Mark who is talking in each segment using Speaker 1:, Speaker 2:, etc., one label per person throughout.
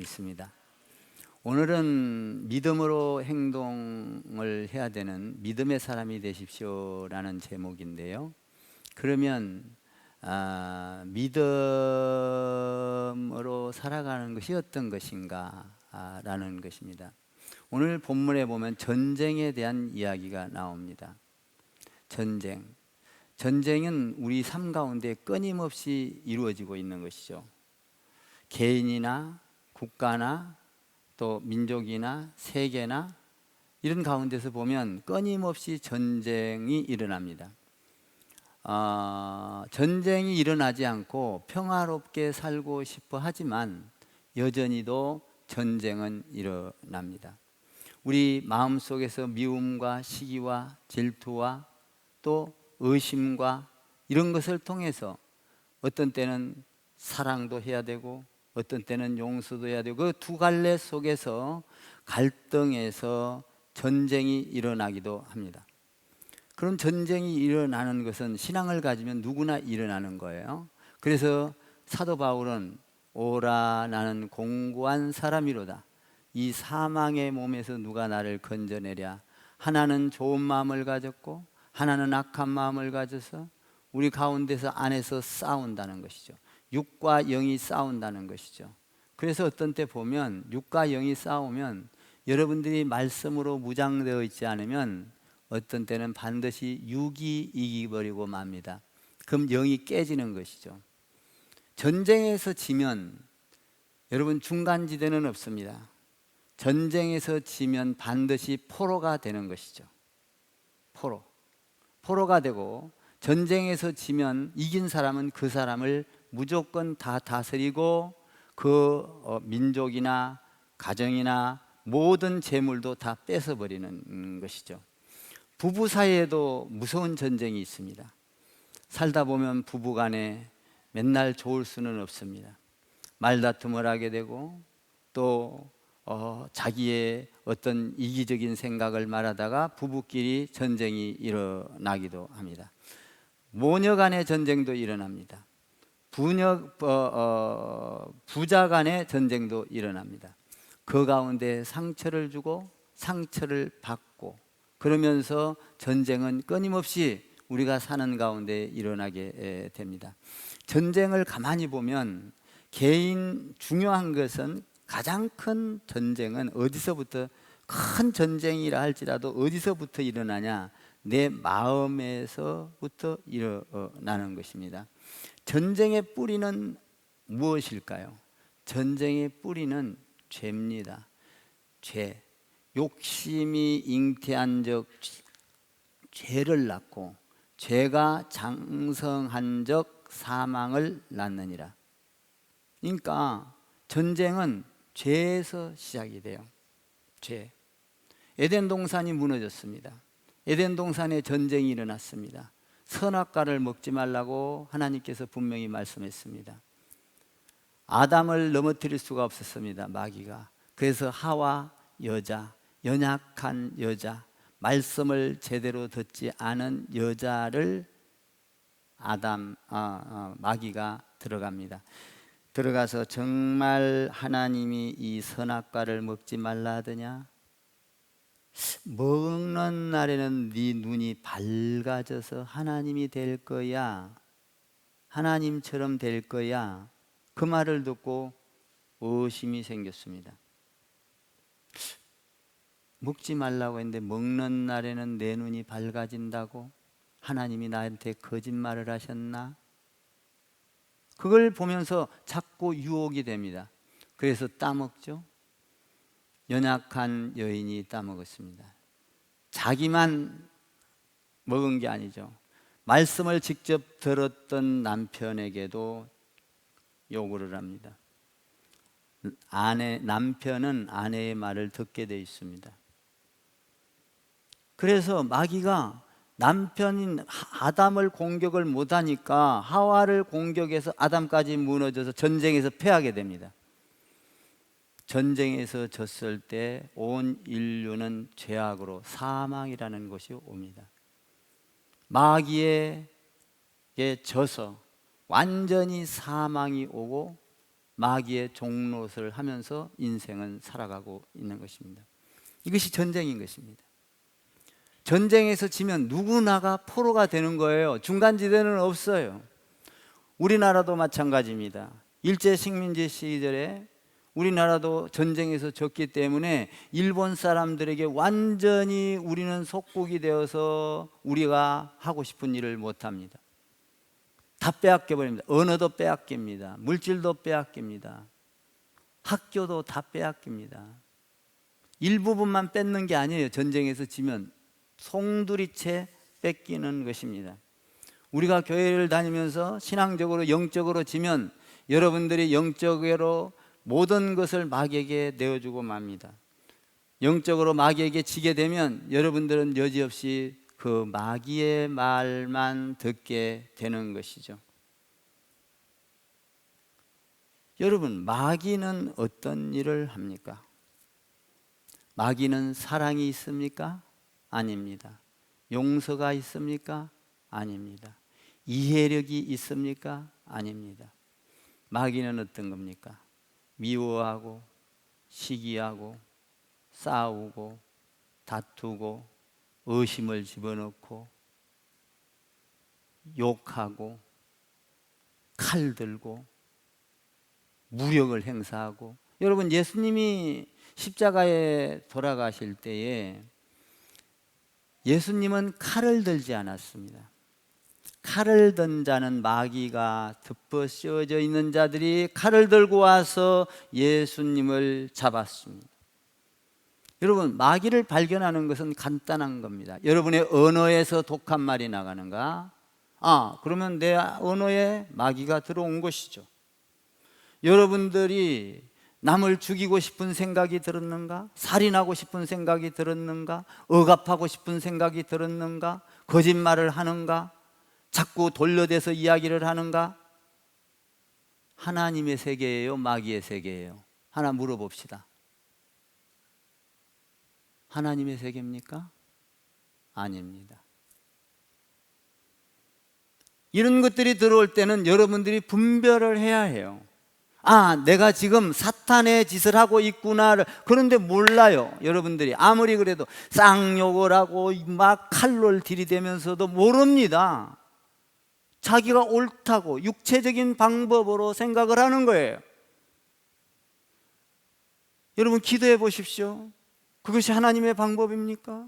Speaker 1: 있습니다. 오늘은 믿음으로 행동을 해야 되는 믿음의 사람이 되십시오라는 제목인데요. 그러면 믿음으로 살아가는 것이 어떤 것인가 라는 것입니다. 오늘 본문에 보면 전쟁에 대한 이야기가 나옵니다. 전쟁은 우리 삶 가운데 끊임없이 이루어지고 있는 것이죠. 개인이나 국가나 또 민족이나 세계나 이런 가운데서 보면 끊임없이 전쟁이 일어납니다. 전쟁이 일어나지 않고 평화롭게 살고 싶어 하지만 여전히도 전쟁은 일어납니다. 우리 마음속에서 미움과 시기와 질투와 또 의심과 이런 것을 통해서 어떤 때는 사랑도 해야 되고 어떤 때는 용서도 해야 되고 그 두 갈래 속에서 갈등에서 전쟁이 일어나기도 합니다. 그런 전쟁이 일어나는 것은 신앙을 가지면 누구나 일어나는 거예요. 그래서 사도 바울은 오라 나는 공고한 사람이로다. 이 사망의 몸에서 누가 나를 건져내랴. 하나는 좋은 마음을 가졌고 하나는 악한 마음을 가져서 우리 가운데서 안에서 싸운다는 것이죠. 육과 영이 싸운다는 것이죠. 그래서 어떤 때 보면 육과 영이 싸우면 여러분들이 말씀으로 무장되어 있지 않으면 어떤 때는 반드시 육이 이기버리고 맙니다. 그럼 영이 깨지는 것이죠. 전쟁에서 지면 여러분 중간지대는 없습니다. 전쟁에서 지면 반드시 포로가 되는 것이죠. 포로가 되고 전쟁에서 지면 이긴 사람은 그 사람을 무조건 다 다스리고 그 민족이나 가정이나 모든 재물도 다 뺏어버리는 것이죠. 부부 사이에도 무서운 전쟁이 있습니다. 살다 보면 부부 간에 맨날 좋을 수는 없습니다. 말다툼을 하게 되고 또 자기의 어떤 이기적인 생각을 말하다가 부부끼리 전쟁이 일어나기도 합니다. 모녀 간의 전쟁도 일어납니다. 부자 간의 전쟁도 일어납니다. 그 가운데 상처를 주고 상처를 받고 그러면서 전쟁은 끊임없이 우리가 사는 가운데 일어나게 됩니다. 전쟁을 가만히 보면 중요한 것은 가장 큰 전쟁은 어디서부터 큰 전쟁이라 할지라도 어디서부터 일어나냐? 내 마음에서부터 일어나는 것입니다. 전쟁의 뿌리는 무엇일까요? 전쟁의 뿌리는 죄입니다. 죄. 욕심이 잉태한 적 죄를 낳고 죄가 장성한 적 사망을 낳느니라. 그러니까 전쟁은 죄에서 시작이 돼요. 죄. 에덴 동산이 무너졌습니다. 에덴 동산에 전쟁이 일어났습니다. 선악과를 먹지 말라고 하나님께서 분명히 말씀했습니다. 아담을 넘어뜨릴 수가 없었습니다. 마귀가. 그래서 하와 여자, 연약한 여자, 말씀을 제대로 듣지 않은 여자를 마귀가 들어갑니다. 들어가서 정말 하나님이 이 선악과를 먹지 말라 하더냐? 먹는 날에는 네 눈이 밝아져서 하나님이 될 거야. 하나님처럼 될 거야. 그 말을 듣고 의심이 생겼습니다. 먹지 말라고 했는데 먹는 날에는 내 눈이 밝아진다고? 하나님이 나한테 거짓말을 하셨나? 그걸 보면서 자꾸 유혹이 됩니다. 그래서 따먹죠. 연약한 여인이 따먹었습니다. 자기만 먹은 게 아니죠. 말씀을 직접 들었던 남편에게도 요구를 합니다. 남편은 아내의 말을 듣게 돼 있습니다. 그래서 마귀가 남편인 아담을 공격을 못하니까 하와를 공격해서 아담까지 무너져서 전쟁에서 패하게 됩니다. 전쟁에서 졌을 때 온 인류는 죄악으로 사망이라는 것이 옵니다. 마귀에게 져서 완전히 사망이 오고 마귀의 종노릇을 하면서 인생은 살아가고 있는 것입니다. 이것이 전쟁인 것입니다. 전쟁에서 지면 누구나가 포로가 되는 거예요. 중간지대는 없어요. 우리나라도 마찬가지입니다. 일제 식민지 시절에 우리나라도 전쟁에서 졌기 때문에 일본 사람들에게 완전히 우리는 속국이 되어서 우리가 하고 싶은 일을 못합니다. 다 빼앗겨 버립니다. 언어도 빼앗깁니다. 물질도 빼앗깁니다. 학교도 다 빼앗깁니다. 일부분만 뺏는 게 아니에요. 전쟁에서 지면 송두리째 뺏기는 것입니다. 우리가 교회를 다니면서 신앙적으로 영적으로 지면 여러분들이 영적으로 모든 것을 마귀에게 내어주고 맙니다. 영적으로 마귀에게 지게 되면 여러분들은 여지없이 그 마귀의 말만 듣게 되는 것이죠. 여러분, 마귀는 어떤 일을 합니까? 마귀는 사랑이 있습니까? 아닙니다. 용서가 있습니까? 아닙니다. 이해력이 있습니까? 아닙니다. 마귀는 어떤 겁니까? 미워하고 시기하고 싸우고 다투고 의심을 집어넣고 욕하고 칼 들고 무력을 행사하고. 여러분, 예수님이 십자가에 돌아가실 때에 예수님은 칼을 들지 않았습니다. 칼을 든 자는 마귀가 덮어 씌워져 있는 자들이 칼을 들고 와서 예수님을 잡았습니다. 여러분, 마귀를 발견하는 것은 간단한 겁니다. 여러분의 언어에서 독한 말이 나가는가? 그러면 내 언어에 마귀가 들어온 것이죠. 여러분들이 남을 죽이고 싶은 생각이 들었는가? 살인하고 싶은 생각이 들었는가? 억압하고 싶은 생각이 들었는가? 거짓말을 하는가? 자꾸 돌려대서 이야기를 하는가? 하나님의 세계예요? 마귀의 세계예요? 하나 물어봅시다. 하나님의 세계입니까? 아닙니다. 이런 것들이 들어올 때는 여러분들이 분별을 해야 해요. 내가 지금 사탄의 짓을 하고 있구나. 그런데 몰라요. 여러분들이 아무리 그래도 쌍욕을 하고 막 칼로 들이대면서도 모릅니다. 자기가 옳다고 육체적인 방법으로 생각을 하는 거예요. 여러분, 기도해 보십시오. 그것이 하나님의 방법입니까?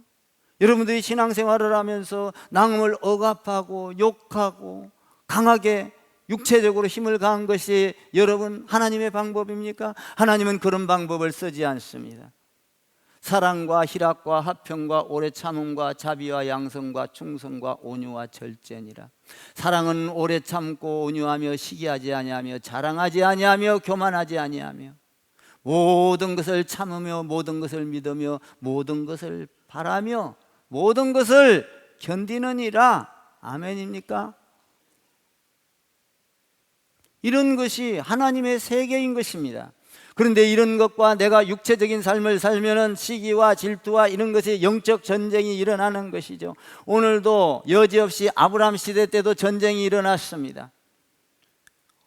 Speaker 1: 여러분들이 신앙생활을 하면서 낭을 억압하고 욕하고 강하게 육체적으로 힘을 가한 것이 여러분 하나님의 방법입니까? 하나님은 그런 방법을 쓰지 않습니다. 사랑과 희락과 화평과 오래 참음과 자비와 양성과 충성과 온유와 절제니라. 사랑은 오래 참고 온유하며 시기하지 아니하며 자랑하지 아니하며 교만하지 아니하며 모든 것을 참으며 모든 것을 믿으며 모든 것을 바라며 모든 것을 견디느니라. 아멘입니까? 이런 것이 하나님의 세계인 것입니다. 그런데 이런 것과 내가 육체적인 삶을 살면은 시기와 질투와 이런 것이 영적 전쟁이 일어나는 것이죠. 오늘도 여지없이 아브라함 시대 때도 전쟁이 일어났습니다.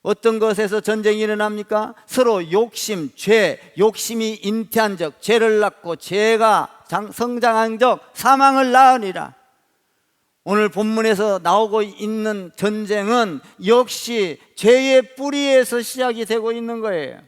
Speaker 1: 어떤 것에서 전쟁이 일어납니까? 서로 욕심, 죄, 욕심이 잉태한 적, 죄를 낳고 죄가 성장한 적 사망을 낳으니라. 오늘 본문에서 나오고 있는 전쟁은 역시 죄의 뿌리에서 시작이 되고 있는 거예요.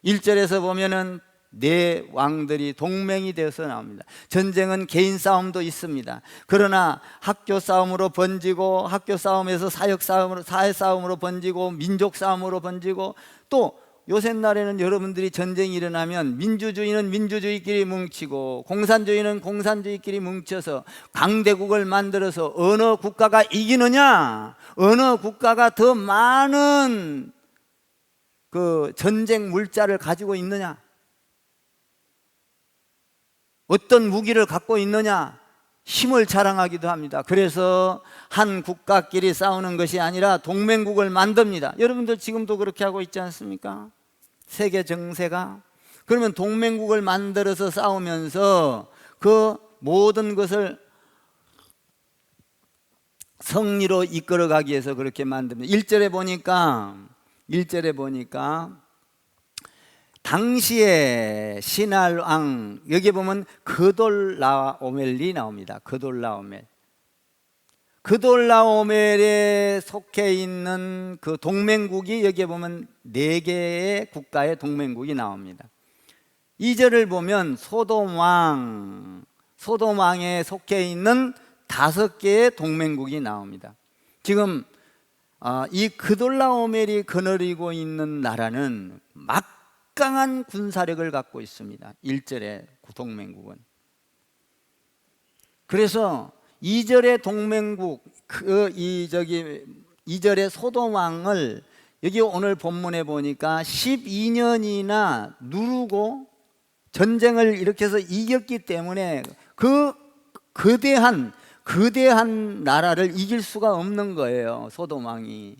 Speaker 1: 1절에서 보면은 네 왕들이 동맹이 되어서 나옵니다. 전쟁은 개인 싸움도 있습니다. 그러나 학교 싸움으로 번지고 학교 싸움에서 사역 싸움으로 사회 싸움으로 번지고 민족 싸움으로 번지고 또 요새 날에는 여러분들이 전쟁이 일어나면 민주주의는 민주주의끼리 뭉치고 공산주의는 공산주의끼리 뭉쳐서 강대국을 만들어서 어느 국가가 이기느냐, 어느 국가가 더 많은 그 전쟁 물자를 가지고 있느냐, 어떤 무기를 갖고 있느냐, 힘을 자랑하기도 합니다. 그래서 한 국가끼리 싸우는 것이 아니라 동맹국을 만듭니다. 여러분들 지금도 그렇게 하고 있지 않습니까? 세계 정세가. 그러면 동맹국을 만들어서 싸우면서 그 모든 것을 승리로 이끌어가기 위해서 그렇게 만듭니다. 1절에 보니까 당시에 신할 왕, 여기 보면 그돌라오멜이 나옵니다. 그돌라오멜에 속해 있는 그 동맹국이 여기에 보면 4개의 국가의 동맹국이 나옵니다. 2절을 보면 소돔 왕에 속해 있는 5개의 동맹국이 나옵니다. 지금 이 그돌라오멜이 거느리고 있는 나라는 막강한 군사력을 갖고 있습니다. 1절의 동맹국은. 그래서 2절의 동맹국, 2절의 소돔 왕을 여기 오늘 본문에 보니까 12년이나 누르고 전쟁을 일으켜서 이겼기 때문에 그 거대한 나라를 이길 수가 없는 거예요. 소돔 왕이.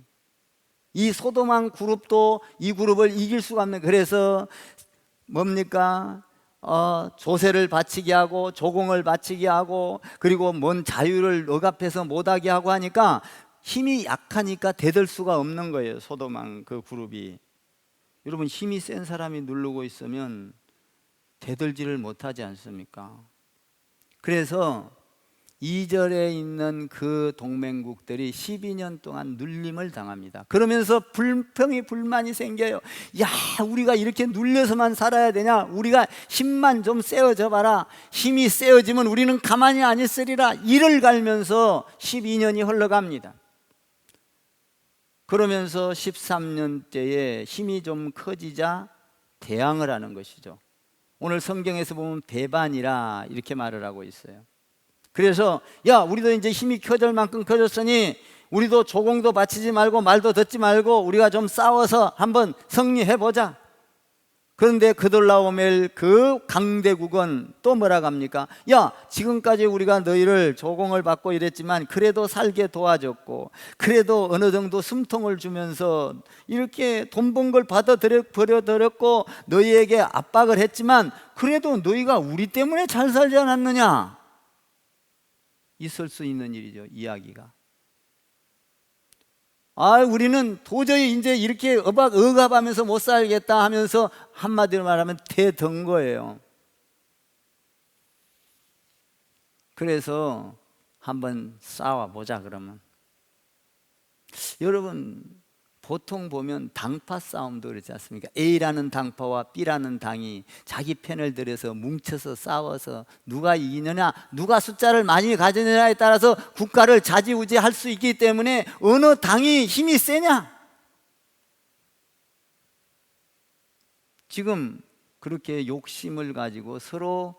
Speaker 1: 이 소돔 왕 그룹도 이 그룹을 이길 수가 없는. 그래서 뭡니까? 조세를 바치게 하고 조공을 바치게 하고 그리고 뭔 자유를 억압해서 못하게 하고 하니까 힘이 약하니까 대들 수가 없는 거예요. 소돔 왕 그 그룹이. 여러분, 힘이 센 사람이 누르고 있으면 대들지를 못하지 않습니까? 그래서 2절에 있는 그 동맹국들이 12년 동안 눌림을 당합니다. 그러면서 불만이 생겨요. 야, 우리가 이렇게 눌려서만 살아야 되냐? 우리가 힘만 좀 세워져 봐라. 힘이 세워지면 우리는 가만히 안 있으리라. 이를 갈면서 12년이 흘러갑니다. 그러면서 13년째에 힘이 좀 커지자 대항을 하는 것이죠. 오늘 성경에서 보면 배반이라 이렇게 말을 하고 있어요. 그래서 야, 우리도 이제 힘이 커질 만큼 커졌으니 우리도 조공도 바치지 말고 말도 듣지 말고 우리가 좀 싸워서 한번 승리해보자. 그런데 그돌라오멜 그 강대국은 또 뭐라고 합니까? 야, 지금까지 우리가 너희를 조공을 받고 이랬지만 그래도 살게 도와줬고 그래도 어느 정도 숨통을 주면서 이렇게 돈 번 걸 버려들였고 너희에게 압박을 했지만 그래도 너희가 우리 때문에 잘 살지 않았느냐? 있을 수 있는 일이죠, 이야기가. 우리는 도저히 이제 이렇게 억압하면서 못 살겠다 하면서 한마디로 말하면 대든 거예요. 그래서 한번 싸워보자 그러면. 여러분, 보통 보면 당파 싸움도 그렇지 않습니까? A라는 당파와 B라는 당이 자기 편을 들여서 뭉쳐서 싸워서 누가 이기느냐, 누가 숫자를 많이 가지느냐에 따라서 국가를 좌지우지할 수 있기 때문에 어느 당이 힘이 세냐? 지금 그렇게 욕심을 가지고 서로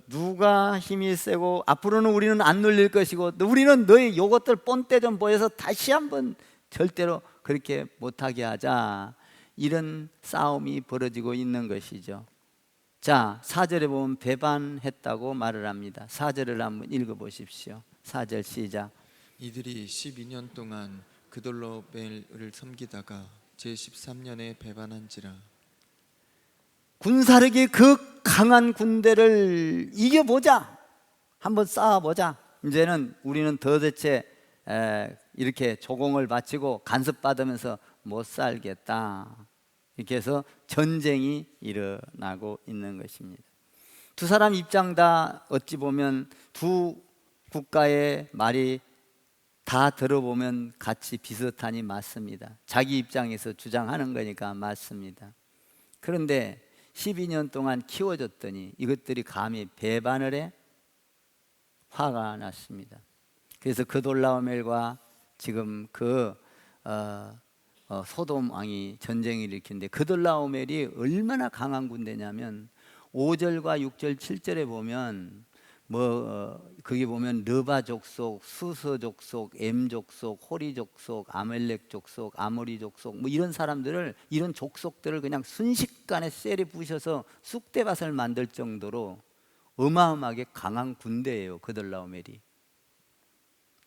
Speaker 1: 누가 힘이 세고 앞으로는 우리는 안 눌릴 것이고 우리는 너희 요것들 뻔때 좀 보여서 다시 한번 절대로 그렇게 못하게 하자, 이런 싸움이 벌어지고 있는 것이죠. 자, 4절에 보면 배반했다고 말을 합니다. 4절을 한번 읽어보십시오. 4절 시작.
Speaker 2: 이들이 12년 동안 그돌로멜을 섬기다가 제13년에 배반한지라.
Speaker 1: 군사력이 그 강한 군대를 이겨보자, 한번 싸워보자. 이제는 우리는 도대체 이렇게 조공을 바치고 간섭받으면서 못 살겠다. 이렇게 해서 전쟁이 일어나고 있는 것입니다. 두 사람 입장 다 어찌 보면 두 국가의 말이 다 들어보면 같이 비슷하니 맞습니다. 자기 입장에서 주장하는 거니까 맞습니다. 그런데 12년 동안 키워줬더니 이것들이 감히 배반을 해? 화가 났습니다. 그래서 그돌라오멜과 지금 소돔 왕이 전쟁을 일으키는데, 그돌라오멜이 얼마나 강한 군대냐면 5절과 6절 7절에 보면 거기 보면 르바 족속, 수서 족속, 엠 족속, 호리 족속, 아멜렉 족속, 아모리 족속, 이런 사람들을, 이런 족속들을 그냥 순식간에 쎄리 부셔서 쑥대밭을 만들 정도로 어마어마하게 강한 군대예요, 그돌라오멜이.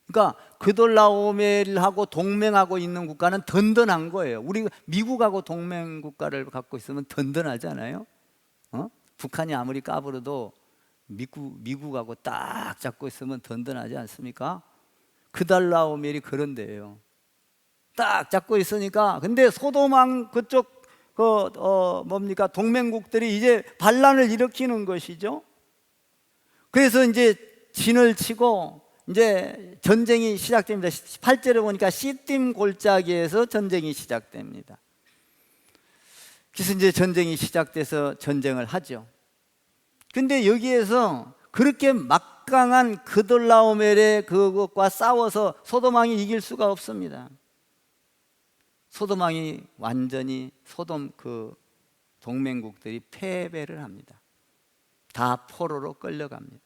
Speaker 1: 그러니까 그돌라오멜하고 동맹하고 있는 국가는 든든한 거예요. 우리 미국하고 동맹 국가를 갖고 있으면 든든하잖아요. 북한이 아무리 까불어도 미국하고 딱 잡고 있으면 든든하지 않습니까? 그돌라오멜이 그런 데예요. 딱 잡고 있으니까. 근데 소돔왕 그쪽 동맹국들이 이제 반란을 일으키는 것이죠. 그래서 이제 진을 치고 이제 전쟁이 시작됩니다. 8절에 보니까 시딤 골짜기에서 전쟁이 시작됩니다. 그래서 이제 전쟁이 시작돼서 전쟁을 하죠. 근데 여기에서 그렇게 막강한 그돌라오멜의 그것과 싸워서 소돔왕이 이길 수가 없습니다. 소돔왕이 완전히 소돔 그 동맹국들이 패배를 합니다. 다 포로로 끌려갑니다.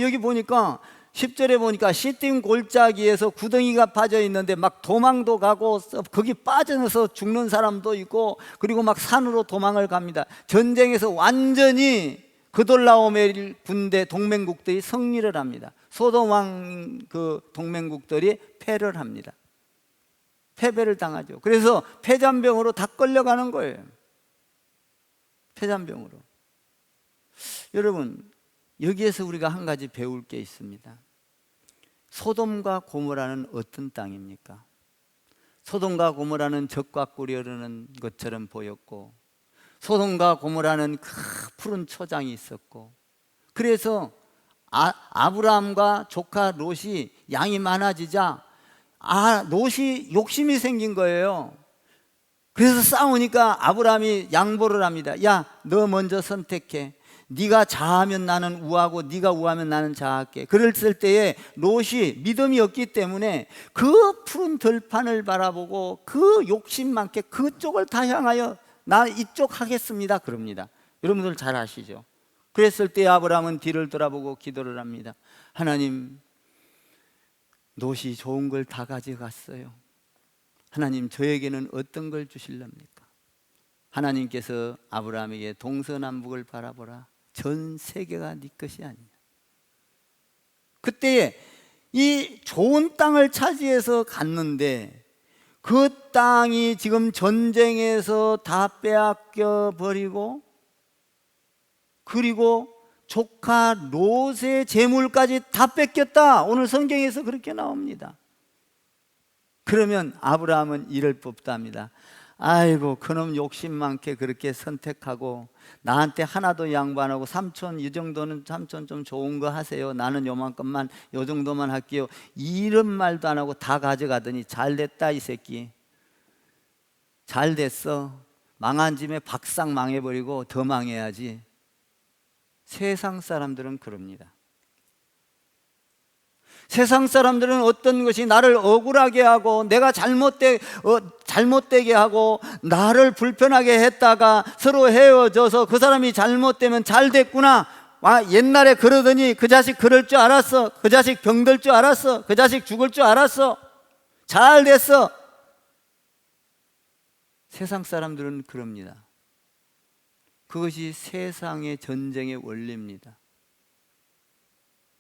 Speaker 1: 여기 보니까 10절에 보니까 시딤 골짜기에서 구덩이가 빠져 있는데 막 도망도 가고 거기 빠져서 죽는 사람도 있고, 그리고 막 산으로 도망을 갑니다. 전쟁에서 완전히 그돌라오멜 군대 동맹국들이 승리를 합니다. 소돔 왕 그 동맹국들이 패를 합니다. 패배를 당하죠. 그래서 폐잔병으로 다 끌려가는 거예요. 폐잔병으로. 여러분, 여기에서 우리가 한 가지 배울 게 있습니다. 소돔과 고모라는 어떤 땅입니까? 소돔과 고모라는 적과 꿀이 흐르는 것처럼 보였고, 소돔과 고모라는 푸른 초장이 있었고, 그래서 아브라함과 조카 롯이 양이 많아지자 롯이 욕심이 생긴 거예요. 그래서 싸우니까 아브라함이 양보를 합니다. 야, 너 먼저 선택해. 네가 좌하면 나는 우하고 네가 우하면 나는 좌할게. 그랬을 때에 롯이 믿음이 없기 때문에 그 푸른 들판을 바라보고 그 욕심 많게 그쪽을 다 향하여 나 이쪽 하겠습니다 그럽니다. 여러분들 잘 아시죠? 그랬을 때 아브라함은 뒤를 돌아보고 기도를 합니다. 하나님, 롯이 좋은 걸 다 가져갔어요. 하나님, 저에게는 어떤 걸 주실랍니까? 하나님께서 아브라함에게 동서남북을 바라보라. 전 세계가 네 것이 아니냐. 그때에 이 좋은 땅을 차지해서 갔는데 그 땅이 지금 전쟁에서 다 빼앗겨 버리고, 그리고 조카 롯의 재물까지 다 뺏겼다. 오늘 성경에서 그렇게 나옵니다. 그러면 아브라함은 이럴 법도 합니다. 아이고, 그놈 욕심 많게 그렇게 선택하고 나한테 하나도 양보 안 하고 삼촌 이 정도는 삼촌 좀 좋은 거 하세요. 나는 요만큼만 요 정도만 할게요. 이런 말도 안 하고 다 가져가더니 잘 됐다 이 새끼. 잘 됐어. 망한 짐에 박상 망해버리고 더 망해야지. 세상 사람들은 그럽니다. 세상 사람들은 어떤 것이 나를 억울하게 하고 내가 잘못되게 하고 나를 불편하게 했다가 서로 헤어져서 그 사람이 잘못되면 잘 됐구나. 옛날에 그러더니 그 자식 그럴 줄 알았어. 그 자식 병들 줄 알았어. 그 자식 죽을 줄 알았어. 잘 됐어. 세상 사람들은 그럽니다. 그것이 세상의 전쟁의 원리입니다.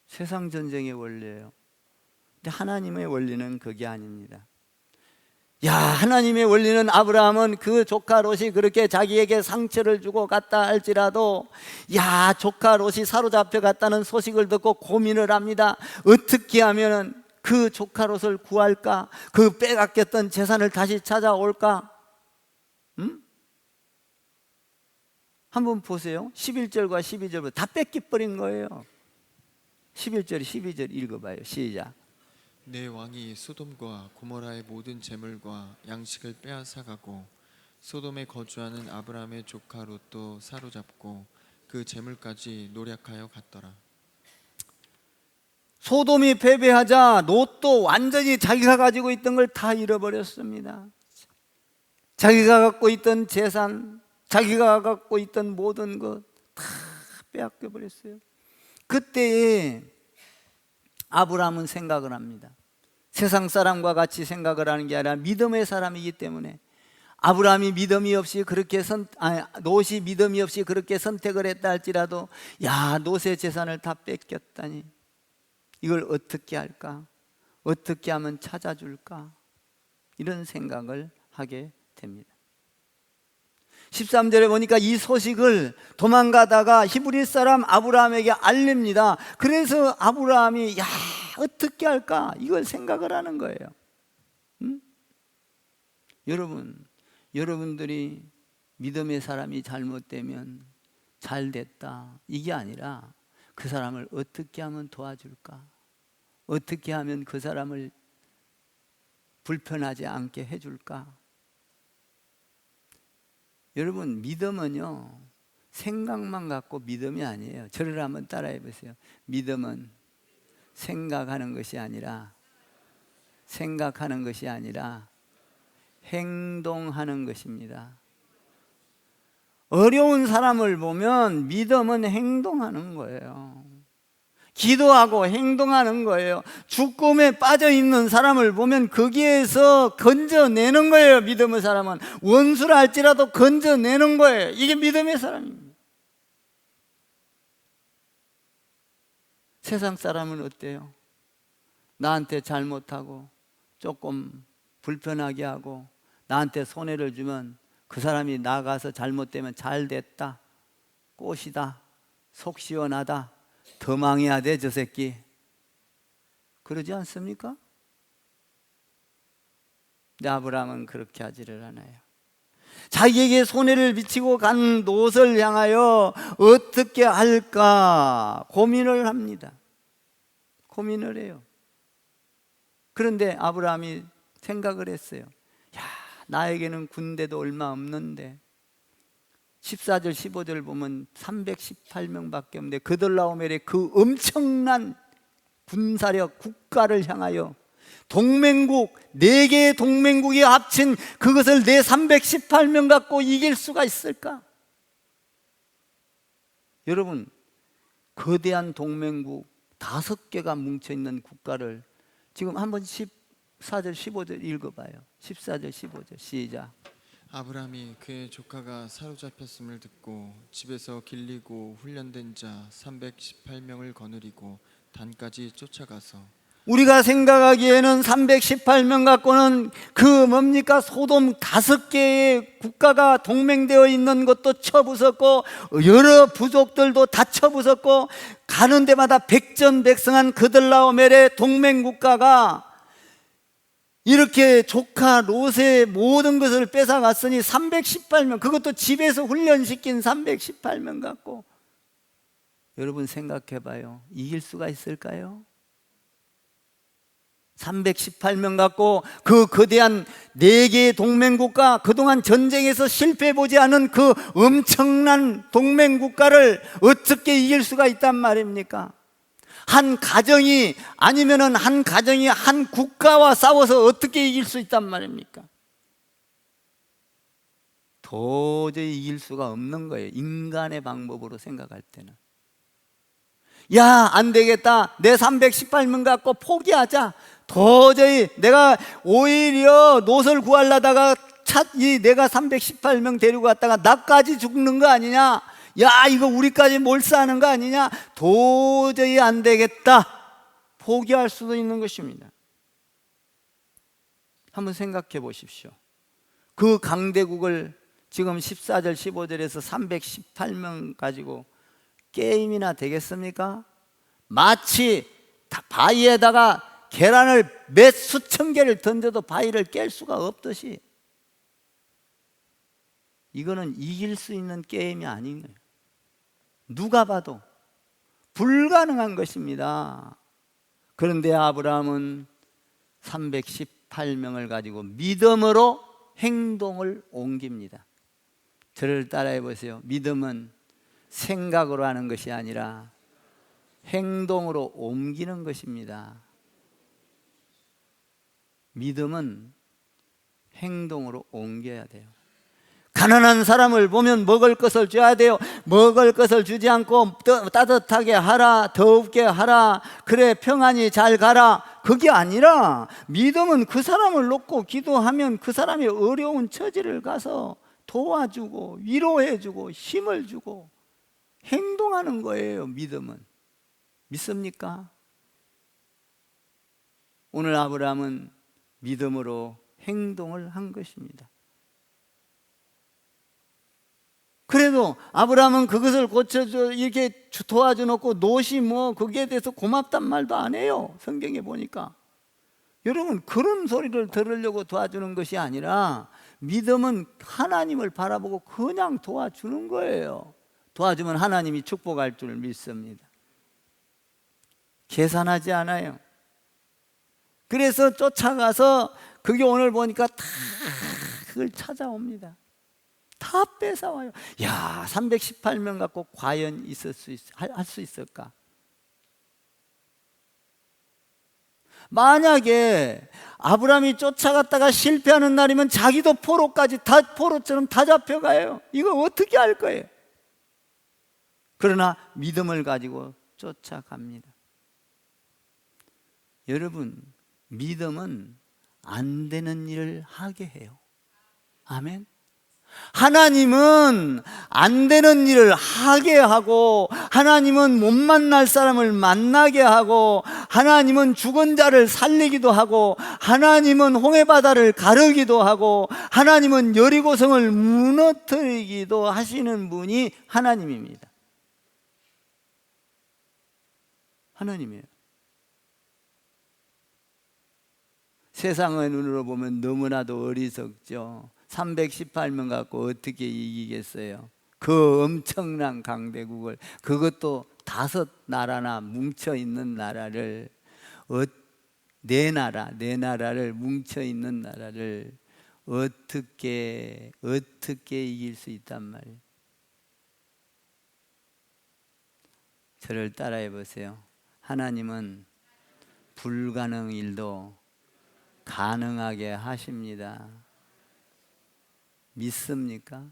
Speaker 1: 세상 전쟁의 원리예요. 근데 하나님의 원리는 그게 아닙니다. 야, 하나님의 원리는 아브라함은 그 조카 롯이 그렇게 자기에게 상처를 주고 갔다 할지라도, 야, 조카 롯이 사로잡혀 갔다는 소식을 듣고 고민을 합니다. 어떻게 하면 그 조카 롯을 구할까? 그 빼앗겼던 재산을 다시 찾아올까? 한번 보세요. 11절과 12절부터 다 뺏겨버린 거예요. 11절, 12절 읽어봐요. 시작.
Speaker 2: 내 왕이 소돔과 고모라의 모든 재물과 양식을 빼앗아가고 소돔에 거주하는 아브라함의 조카 롯도 사로잡고 그 재물까지 노략하여 갔더라.
Speaker 1: 소돔이 패배하자 롯도 완전히 자기가 가지고 있던 걸 다 잃어버렸습니다. 자기가 갖고 있던 재산, 자기가 갖고 있던 모든 것 다 빼앗겨 버렸어요. 그때에 아브라함은 생각을 합니다. 세상 사람과 같이 생각을 하는 게 아니라 믿음의 사람이기 때문에 아브라함이 믿음이 없이 그렇게 롯이 믿음이 없이 그렇게 선택을 했다 할지라도, 야, 롯의 재산을 다 뺏겼다니 이걸 어떻게 할까? 어떻게 하면 찾아줄까? 이런 생각을 하게 됩니다. 13절에 보니까 이 소식을 도망가다가 히브리 사람 아브라함에게 알립니다. 그래서 아브라함이 야, 어떻게 할까? 이걸 생각을 하는 거예요. 여러분들이 믿음의 사람이 잘못되면 잘 됐다 이게 아니라 그 사람을 어떻게 하면 도와줄까? 어떻게 하면 그 사람을 불편하지 않게 해줄까? 여러분, 믿음은요 생각만 갖고 믿음이 아니에요. 저를 한번 따라해 보세요. 믿음은 생각하는 것이 아니라 행동하는 것입니다. 어려운 사람을 보면 믿음은 행동하는 거예요. 기도하고 행동하는 거예요. 죽음에 빠져 있는 사람을 보면 거기에서 건져내는 거예요. 믿음의 사람은 원수라 할지라도 건져내는 거예요. 이게 믿음의 사람입니다. 세상 사람은 어때요? 나한테 잘못하고 조금 불편하게 하고 나한테 손해를 주면 그 사람이 나가서 잘못되면 잘 됐다, 꽃이다, 속 시원하다, 더 망해야 돼 저 새끼, 그러지 않습니까? 근데 아브라함은 그렇게 하지를 않아요. 자기에게 손해를 미치고 간 롯을 향하여 어떻게 할까 고민을 합니다. 고민을 해요. 그런데 아브라함이 생각을 했어요. 야, 나에게는 군대도 얼마 없는데 14절 15절 보면 318명밖에 없는데 그들라오멜의 그 엄청난 군사력 국가를 향하여 동맹국 4개의 동맹국이 합친 그것을 내 318명 갖고 이길 수가 있을까? 여러분, 거대한 동맹국 5개가 뭉쳐있는 국가를 지금 한번 14절 15절 읽어봐요. 14절 15절 시작.
Speaker 2: 아브라함이 그의 조카가 사로잡혔음을 듣고 집에서 길리고 훈련된 자 318명을 거느리고 단까지 쫓아가서,
Speaker 1: 우리가 생각하기에는 318명 갖고는 그 뭡니까? 소돔 5개의 국가가 동맹되어 있는 것도 쳐부쉈고 여러 부족들도 다 쳐부쉈고 가는 데마다 백전백승한 그들라오멜의 동맹국가가 이렇게 조카 롯의 모든 것을 뺏어갔으니 318명, 그것도 집에서 훈련시킨 318명 갖고 여러분 생각해 봐요. 이길 수가 있을까요? 318명 갖고 그 거대한 4개의 동맹국가, 그동안 전쟁에서 실패해보지 않은 그 엄청난 동맹국가를 어떻게 이길 수가 있단 말입니까? 한 가정이 아니면은 한 가정이 한 국가와 싸워서 어떻게 이길 수 있단 말입니까? 도저히 이길 수가 없는 거예요. 인간의 방법으로 생각할 때는. 야, 안 되겠다. 내 318명 갖고 포기하자. 도저히 내가 오히려 롯을 구하려다가 내가 318명 데리고 갔다가 나까지 죽는 거 아니냐? 야, 이거 우리까지 몰수하는 거 아니냐? 도저히 안 되겠다. 포기할 수도 있는 것입니다. 한번 생각해 보십시오. 그 강대국을 지금 14절 15절에서 318명 가지고 게임이나 되겠습니까? 마치 바위에다가 계란을 몇 수천 개를 던져도 바위를 깰 수가 없듯이 이거는 이길 수 있는 게임이 아닌 거예요. 누가 봐도 불가능한 것입니다. 그런데 아브라함은 318명을 가지고 믿음으로 행동을 옮깁니다. 저를 따라해 보세요. 믿음은 생각으로 하는 것이 아니라 행동으로 옮기는 것입니다. 믿음은 행동으로 옮겨야 돼요. 가난한 사람을 보면 먹을 것을 줘야 돼요. 먹을 것을 주지 않고 따뜻하게 하라, 더웁게 하라, 그래 평안히 잘 가라, 그게 아니라 믿음은 그 사람을 놓고 기도하면 그 사람이 어려운 처지를 가서 도와주고 위로해주고 힘을 주고 행동하는 거예요. 믿음은. 믿습니까? 오늘 아브라함은 믿음으로 행동을 한 것입니다. 그래도 아브라함은 그것을 고쳐줘 이렇게 도와줘 놓고 롯이 뭐 거기에 대해서 고맙단 말도 안 해요. 성경에 보니까. 여러분, 그런 소리를 들으려고 도와주는 것이 아니라 믿음은 하나님을 바라보고 그냥 도와주는 거예요. 도와주면 하나님이 축복할 줄 믿습니다. 계산하지 않아요. 그래서 쫓아가서 그게 오늘 보니까 다 그걸 찾아옵니다. 다 뺏어와요. 야, 318명 갖고 과연 할 수 있을까? 만약에 아브라함이 쫓아갔다가 실패하는 날이면 자기도 포로처럼 다 잡혀가요. 이거 어떻게 할 거예요? 그러나 믿음을 가지고 쫓아갑니다. 여러분, 믿음은 안 되는 일을 하게 해요. 아멘. 하나님은 안 되는 일을 하게 하고, 하나님은 못 만날 사람을 만나게 하고, 하나님은 죽은 자를 살리기도 하고, 하나님은 홍해바다를 가르기도 하고, 하나님은 여리고성을 무너뜨리기도 하시는 분이 하나님입니다. 하나님이에요. 세상의 눈으로 보면 너무나도 어리석죠. 318명 갖고 어떻게 이기겠어요? 그 엄청난 강대국을, 그것도 5나라나 뭉쳐있는 나라를, 네 나라를 뭉쳐있는 나라를 어떻게 이길 수 있단 말이에요? 저를 따라해 보세요. 하나님은 불가능 일도 가능하게 하십니다. 믿습니까?